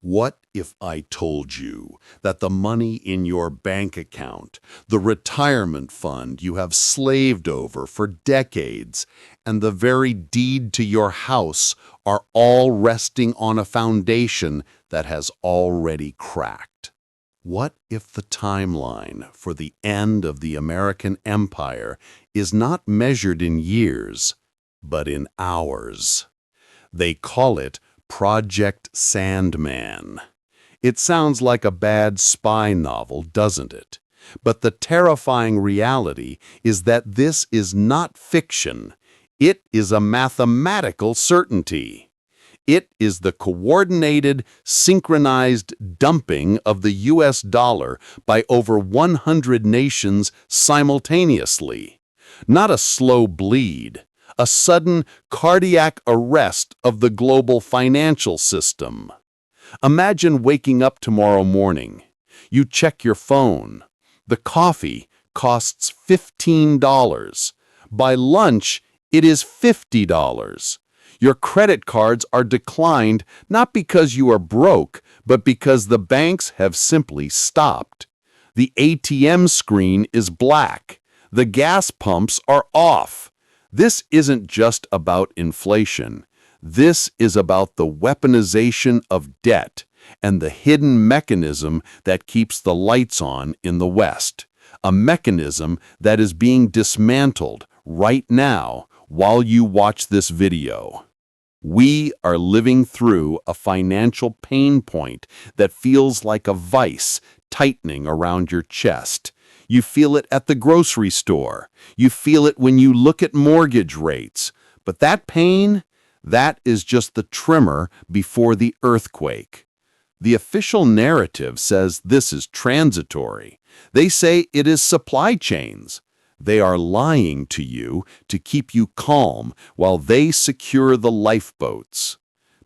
What if I told you that the money in your bank account, the retirement fund you have slaved over for decades, and the very deed to your house are all resting on a foundation that has already cracked? What if the timeline for the end of the American empire is not measured in years, but in hours? They call it Project Sandman. It sounds like a bad spy novel, doesn't it? But the terrifying reality is that this is not fiction. It is a mathematical certainty. It is the coordinated, synchronized dumping of the US dollar by over 100 nations simultaneously. Not a slow bleed, a sudden cardiac arrest of the global financial system. Imagine waking up tomorrow morning. You check your phone. The coffee costs $15. By lunch, it is $50. Your credit cards are declined not because you are broke, but because the banks have simply stopped. The ATM screen is black. The gas pumps are off. This isn't just about inflation. This is about the weaponization of debt and the hidden mechanism that keeps the lights on in the West. A mechanism that is being dismantled right now while you watch this video. We are living through a financial pain point that feels like a vice tightening around your chest. You feel it at the grocery store. You feel it when you look at mortgage rates. But that pain, that is just the tremor before the earthquake. The official narrative says this is transitory. They say it is supply chains. They are lying to you to keep you calm while they secure the lifeboats.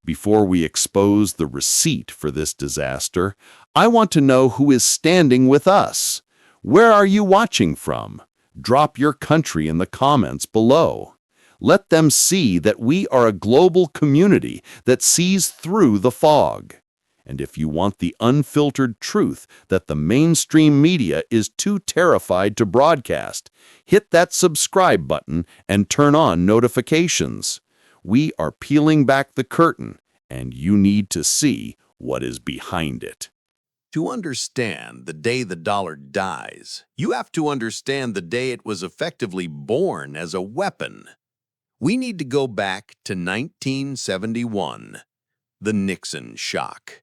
Before we expose the receipt for this disaster, I want to know who is standing with us. Where are you watching from? Drop your country in the comments below. Let them see that we are a global community that sees through the fog. And if you want the unfiltered truth that the mainstream media is too terrified to broadcast, hit that subscribe button and turn on notifications. We are peeling back the curtain, and you need to see what is behind it. To understand the day the dollar dies, you have to understand the day it was effectively born as a weapon. We need to go back to 1971, the Nixon Shock.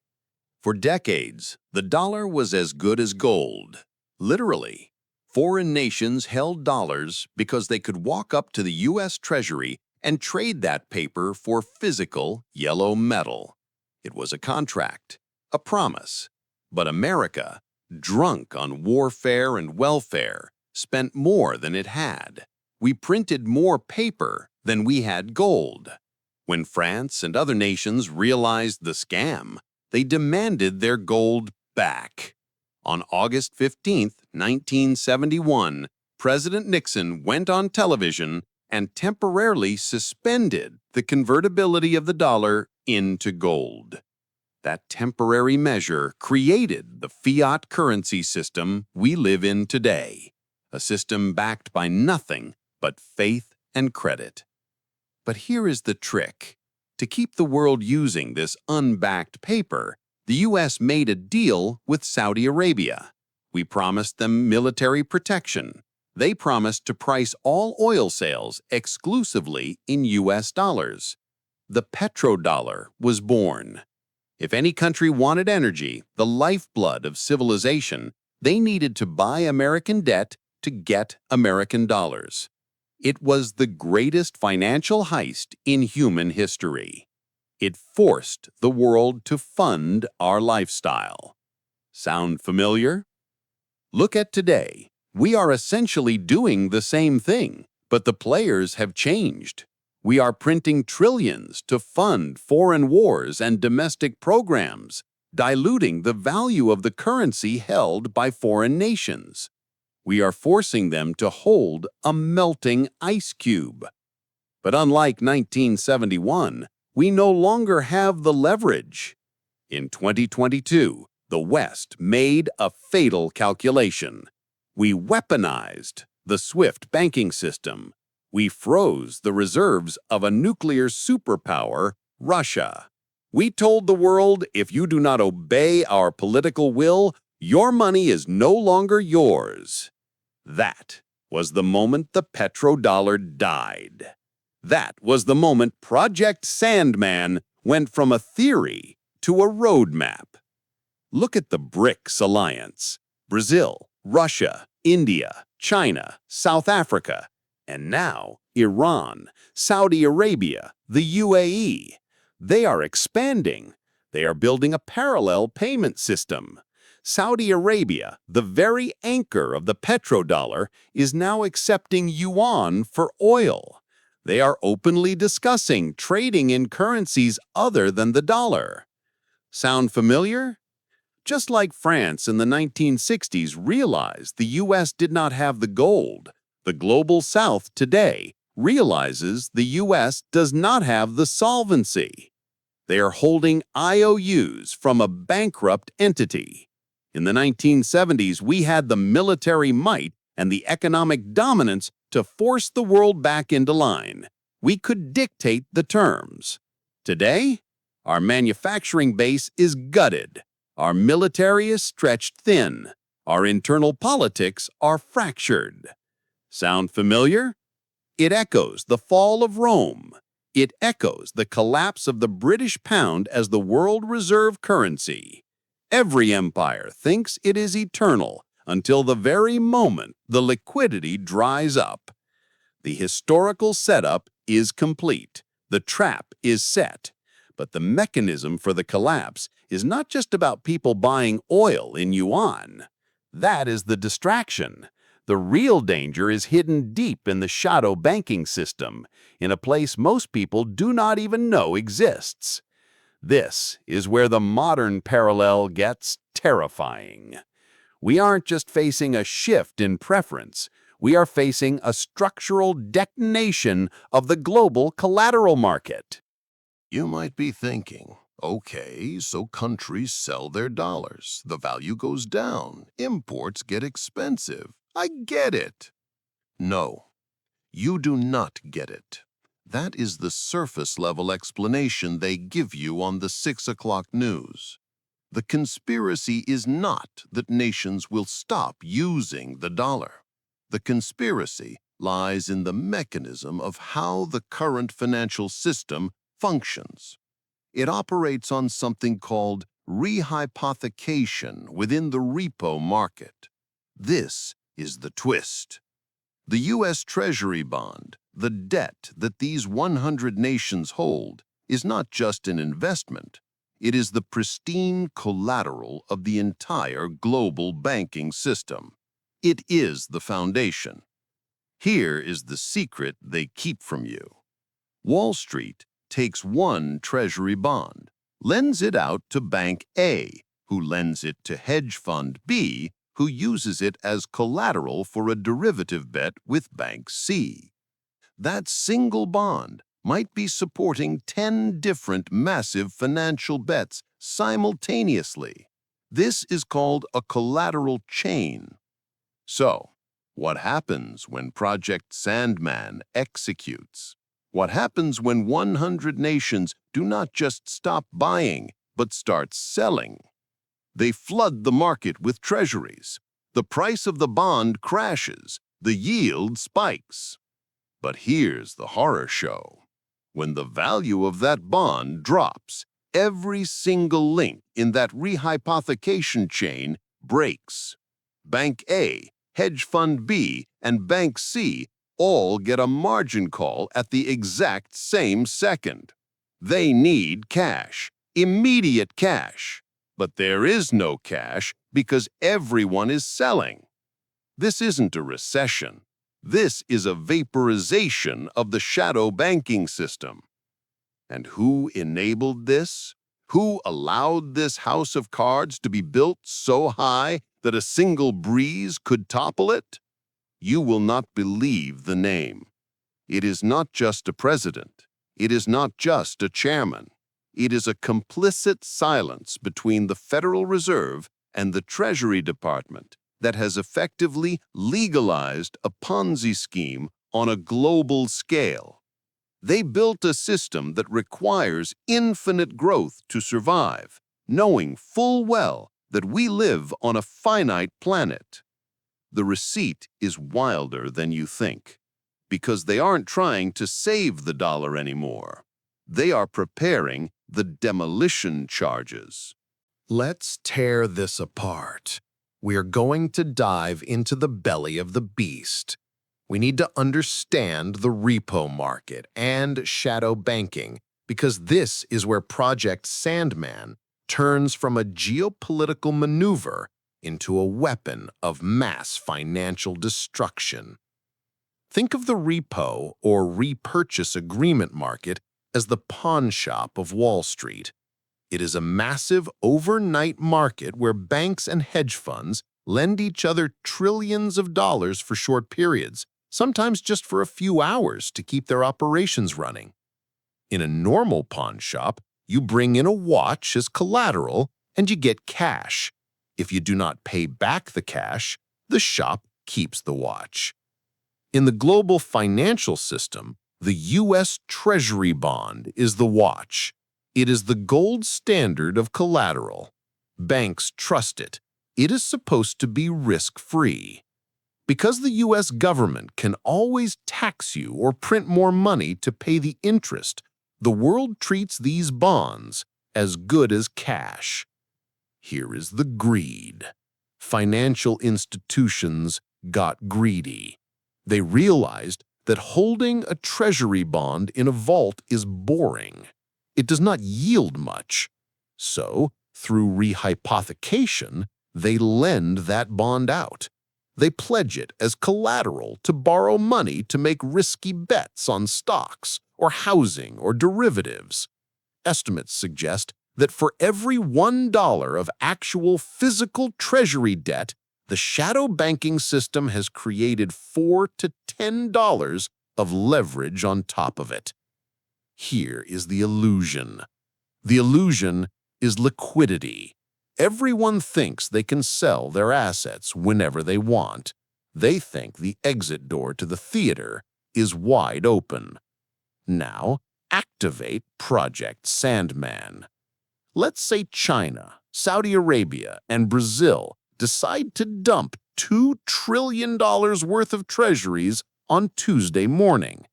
For decades, the dollar was as good as gold. Literally, foreign nations held dollars because they could walk up to the U.S. Treasury and trade that paper for physical yellow metal. It was a contract, a promise. But America, drunk on warfare and welfare, spent more than it had. We printed more paper than we had gold. When France and other nations realized the scam, they demanded their gold back. On August 15, 1971, President Nixon went on television and temporarily suspended the convertibility of the dollar into gold. That temporary measure created the fiat currency system we live in today, a system backed by nothing but faith and credit. But here is the trick. To keep the world using this unbacked paper, the U.S. made a deal with Saudi Arabia. We promised them military protection. They promised to price all oil sales exclusively in U.S. dollars. The Petrodollar was born. If any country wanted energy, the lifeblood of civilization, they needed to buy American debt to get American dollars. It was the greatest financial heist in human history. It forced the world to fund our lifestyle. Sound familiar? Look at today. We are essentially doing the same thing, but the players have changed. We are printing trillions to fund foreign wars and domestic programs, diluting the value of the currency held by foreign nations. We are forcing them to hold a melting ice cube. But unlike 1971, we no longer have the leverage. In 2022, the West made a fatal calculation. We weaponized the SWIFT banking system. We froze the reserves of a nuclear superpower, Russia. We told the world, if you do not obey our political will, your money is no longer yours. That was the moment the petrodollar died. That was the moment Project Sandman went from a theory to a roadmap. Look at the BRICS alliance: Brazil, Russia, India, China, South Africa, and now Iran, Saudi Arabia, the UAE. They are expanding. They are building a parallel payment system. Saudi Arabia, the very anchor of the petrodollar, is now accepting yuan for oil. They are openly discussing trading in currencies other than the dollar. Sound familiar? Just like France in the 1960s realized the U.S. did not have the gold, the Global South today realizes the U.S. does not have the solvency. They are holding IOUs from a bankrupt entity. In the 1970s, we had the military might and the economic dominance to force the world back into line. We could dictate the terms. Today, our manufacturing base is gutted. Our military is stretched thin. Our internal politics are fractured. Sound familiar? It echoes the fall of Rome. It echoes the collapse of the British pound as the world reserve currency. Every empire thinks it is eternal until the very moment the liquidity dries up. The historical setup is complete. The trap is set. But the mechanism for the collapse is not just about people buying oil in yuan. That is the distraction. The real danger is hidden deep in the shadow banking system, in a place most people do not even know exists. This is where the modern parallel gets terrifying. We aren't just facing a shift in preference. We are facing a structural detonation of the global collateral market. You might be thinking, okay, so countries sell their dollars, the value goes down, imports get expensive. I get it. No, you do not get it. That is the surface-level explanation they give you on the 6 o'clock news. The conspiracy is not that nations will stop using the dollar. The conspiracy lies in the mechanism of how the current financial system functions. It operates on something called rehypothecation within the repo market. This is the twist. The U.S. Treasury bond, the debt that these 100 nations hold, is not just an investment. It is the pristine collateral of the entire global banking system. It is the foundation. Here is the secret they keep from you. Wall Street takes one treasury bond, lends it out to Bank A, who lends it to hedge fund B, who uses it as collateral for a derivative bet with Bank C. That single bond might be supporting 10 different massive financial bets simultaneously. This is called a collateral chain. So, what happens when Project Sandman executes? What happens when 100 nations do not just stop buying, but start selling? They flood the market with treasuries. The price of the bond crashes. The yield spikes. But here's the horror show. When the value of that bond drops, every single link in that rehypothecation chain breaks. Bank A, Hedge Fund B, and Bank C all get a margin call at the exact same second. They need cash, immediate cash. But there is no cash because everyone is selling. This isn't a recession. This is a vaporization of the shadow banking system. And who enabled this? Who allowed this house of cards to be built so high that a single breeze could topple it? You will not believe the name. It is not just a president. It is not just a chairman. It is a complicit silence between the Federal Reserve and the Treasury Department that has effectively legalized a Ponzi scheme on a global scale. They built a system that requires infinite growth to survive, knowing full well that we live on a finite planet. The receipt is wilder than you think, because they aren't trying to save the dollar anymore. They are preparing the demolition charges. Let's tear this apart. We are going to dive into the belly of the beast. We need to understand the repo market and shadow banking, because this is where Project Sandman turns from a geopolitical maneuver into a weapon of mass financial destruction. Think of the repo or repurchase agreement market as the pawn shop of Wall Street. It is a massive overnight market where banks and hedge funds lend each other trillions of dollars for short periods, sometimes just for a few hours to keep their operations running. In a normal pawn shop, you bring in a watch as collateral and you get cash. If you do not pay back the cash, the shop keeps the watch. In the global financial system, the U.S. Treasury bond is the watch. It is the gold standard of collateral. Banks trust it. It is supposed to be risk-free. Because the U.S. government can always tax you or print more money to pay the interest, the world treats these bonds as good as cash. Here is the greed. Financial institutions got greedy. They realized that holding a treasury bond in a vault is boring. It does not yield much. So, through rehypothecation, they lend that bond out. They pledge it as collateral to borrow money to make risky bets on stocks or housing or derivatives. Estimates suggest that for every $1 of actual physical treasury debt, the shadow banking system has created $4 to $10 of leverage on top of it. Here is the illusion. The illusion is liquidity. Everyone thinks they can sell their assets whenever they want. They think the exit door to the theater is wide open. Now, activate Project Sandman. Let's say China, Saudi Arabia, and Brazil decide to dump $2 trillion worth of treasuries on Tuesday morning.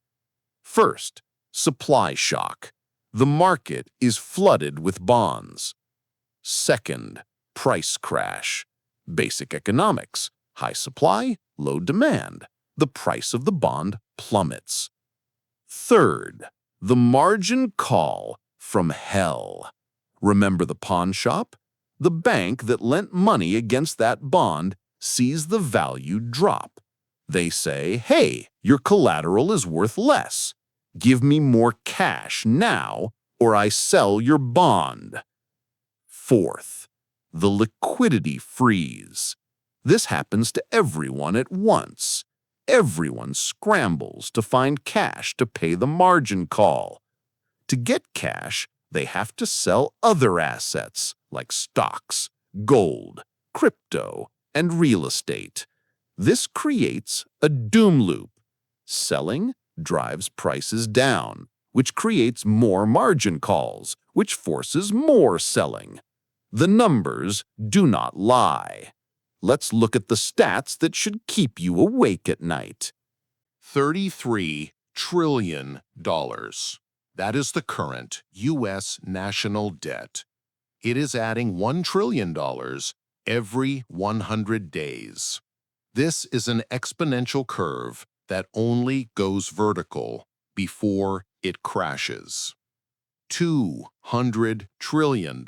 First, supply shock. The market is flooded with bonds. Second, price crash. Basic economics. High supply, low demand. The price of the bond plummets. Third, the margin call from hell. Remember the pawn shop? The bank that lent money against that bond sees the value drop. They say, hey, your collateral is worth less. Give me more cash now, or I sell your bond. Fourth, the liquidity freeze. This happens to everyone at once. Everyone scrambles to find cash to pay the margin call. To get cash, they have to sell other assets like stocks, gold, crypto, and real estate. This creates a doom loop. Selling drives prices down, which creates more margin calls, which forces more selling. The numbers do not lie. Let's look at the stats that should keep you awake at night. $33 trillion. That is the current U.S. national debt. It is adding $1 trillion every 100 days. This is an exponential curve that only goes vertical before it crashes. $200 trillion.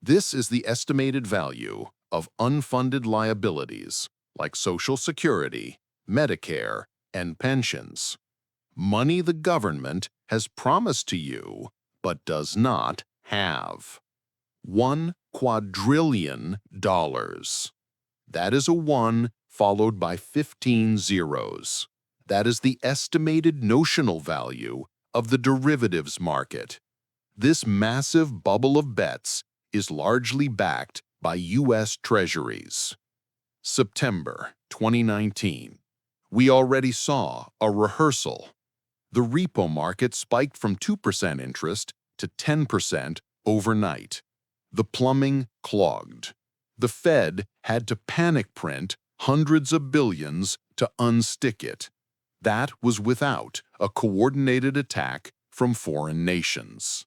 This is the estimated value of unfunded liabilities like Social Security, Medicare, and pensions. Money the government has promised to you but does not have. $1 quadrillion. That is a 1 followed by 15 zeros. That is the estimated notional value of the derivatives market. This massive bubble of bets is largely backed by U.S. Treasuries. September 2019. We already saw a rehearsal. The repo market spiked from 2% interest to 10% overnight. The plumbing clogged. The Fed had to panic print hundreds of billions to unstick it. That was without a coordinated attack from foreign nations.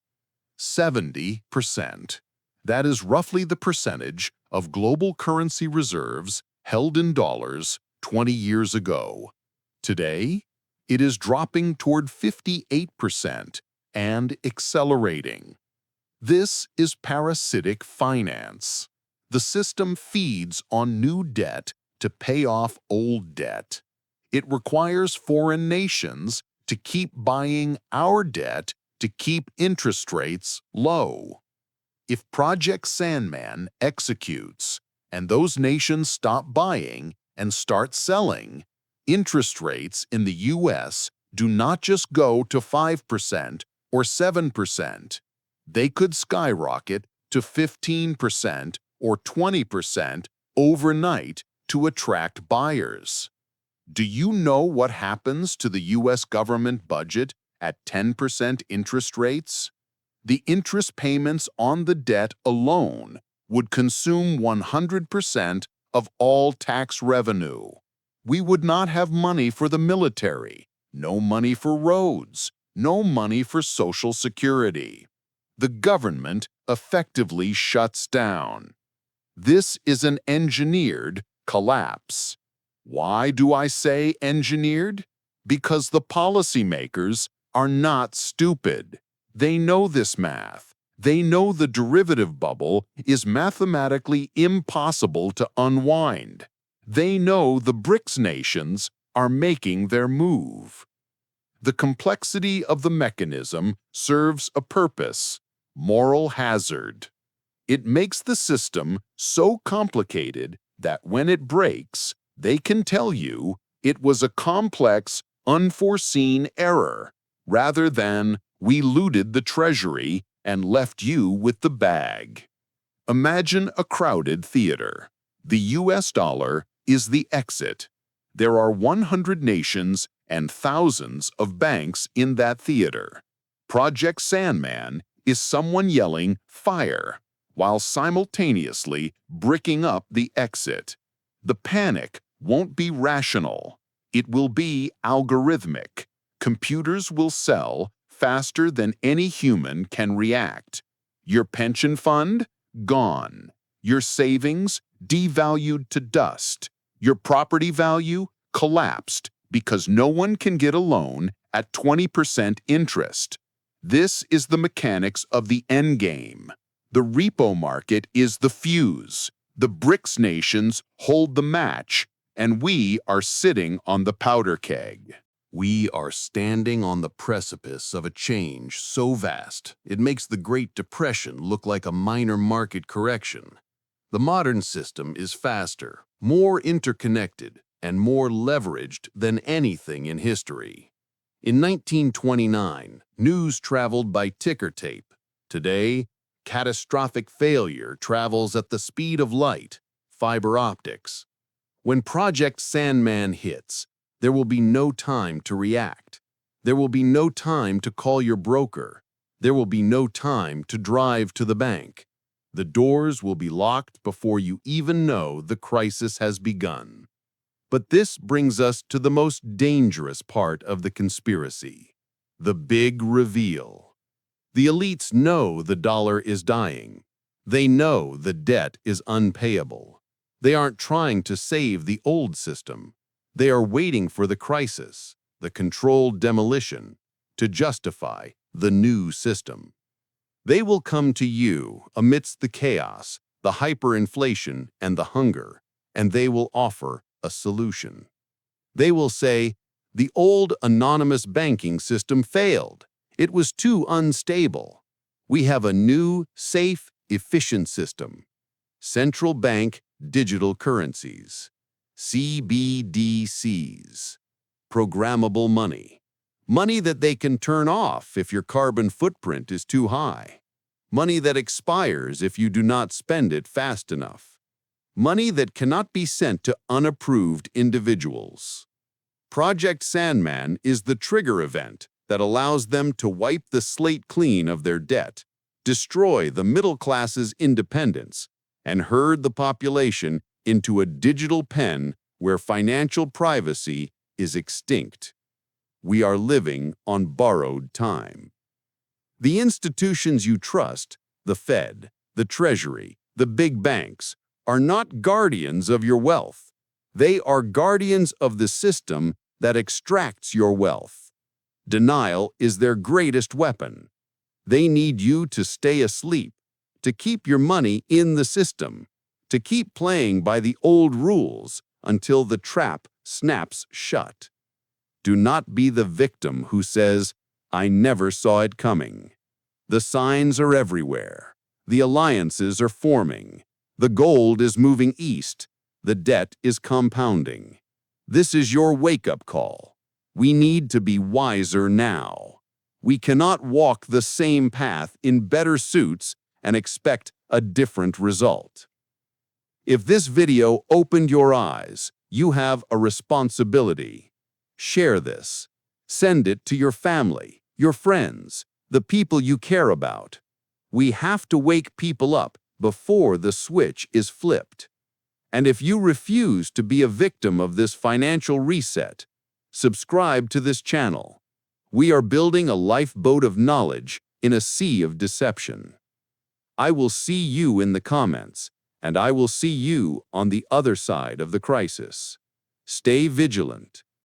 70%. That is roughly the percentage of global currency reserves held in dollars 20 years ago. Today, it is dropping toward 58% and accelerating. This is parasitic finance. The system feeds on new debt to pay off old debt. It requires foreign nations to keep buying our debt to keep interest rates low. If Project Sandman executes and those nations stop buying and start selling, interest rates in the U.S. do not just go to 5% or 7%. They could skyrocket to 15% or 20% overnight to attract buyers. Do you know what happens to the U.S. government budget at 10% interest rates? The interest payments on the debt alone would consume 100% of all tax revenue. We would not have money for the military, no money for roads, no money for Social Security. The government effectively shuts down. This is an engineered collapse. Why do I say engineered? Because the policymakers are not stupid. They know this math. They know the derivative bubble is mathematically impossible to unwind. They know the BRICS nations are making their move. The complexity of the mechanism serves a purpose: moral hazard. It makes the system so complicated that when it breaks, they can tell you it was a complex, unforeseen error, rather than we looted the treasury and left you with the bag. Imagine a crowded theater. The US dollar is the exit. There are 100 nations and thousands of banks in that theater. Project Sandman is someone yelling "fire" while simultaneously bricking up the exit. The panic won't be rational. It will be algorithmic. Computers will sell faster than any human can react. Your pension fund? Gone. Your savings? Devalued to dust. Your property value? Collapsed because no one can get a loan at 20% interest. This is the mechanics of the endgame. The repo market is the fuse. The BRICS nations hold the match, and we are sitting on the powder keg. We are standing on the precipice of a change so vast it makes the Great Depression look like a minor market correction. The modern system is faster, more interconnected, and more leveraged than anything in history. In 1929, news traveled by ticker tape. Today, catastrophic failure travels at the speed of light, fiber optics. When Project Sandman hits, there will be no time to react. There will be no time to call your broker. There will be no time to drive to the bank. The doors will be locked before you even know the crisis has begun. But this brings us to the most dangerous part of the conspiracy: the big reveal. The elites know the dollar is dying. They know the debt is unpayable. They aren't trying to save the old system. They are waiting for the crisis, the controlled demolition, to justify the new system. They will come to you amidst the chaos, the hyperinflation, and the hunger, and they will offer a solution. They will say, the old anonymous banking system failed. It was too unstable. We have a new, safe, efficient system. Central bank digital currencies. CBDCs. Programmable money. Money that they can turn off if your carbon footprint is too high. Money that expires if you do not spend it fast enough. Money that cannot be sent to unapproved individuals. Project Sandman is the trigger event that allows them to wipe the slate clean of their debt, destroy the middle class's independence, and herd the population into a digital pen where financial privacy is extinct. We are living on borrowed time. The institutions you trust, the Fed, the Treasury, the big banks, are not guardians of your wealth. They are guardians of the system that extracts your wealth. Denial is their greatest weapon. They need you to stay asleep, to keep your money in the system, to keep playing by the old rules until the trap snaps shut. Do not be the victim who says, "I never saw it coming." The signs are everywhere. The alliances are forming. The gold is moving east. The debt is compounding. This is your wake-up call. We need to be wiser now. We cannot walk the same path in better suits and expect a different result. If this video opened your eyes, you have a responsibility. Share this. Send it to your family, your friends, the people you care about. We have to wake people up before the switch is flipped. And if you refuse to be a victim of this financial reset, subscribe to this channel. We are building a lifeboat of knowledge in a sea of deception. I will see you in the comments, and I will see you on the other side of the crisis. Stay vigilant.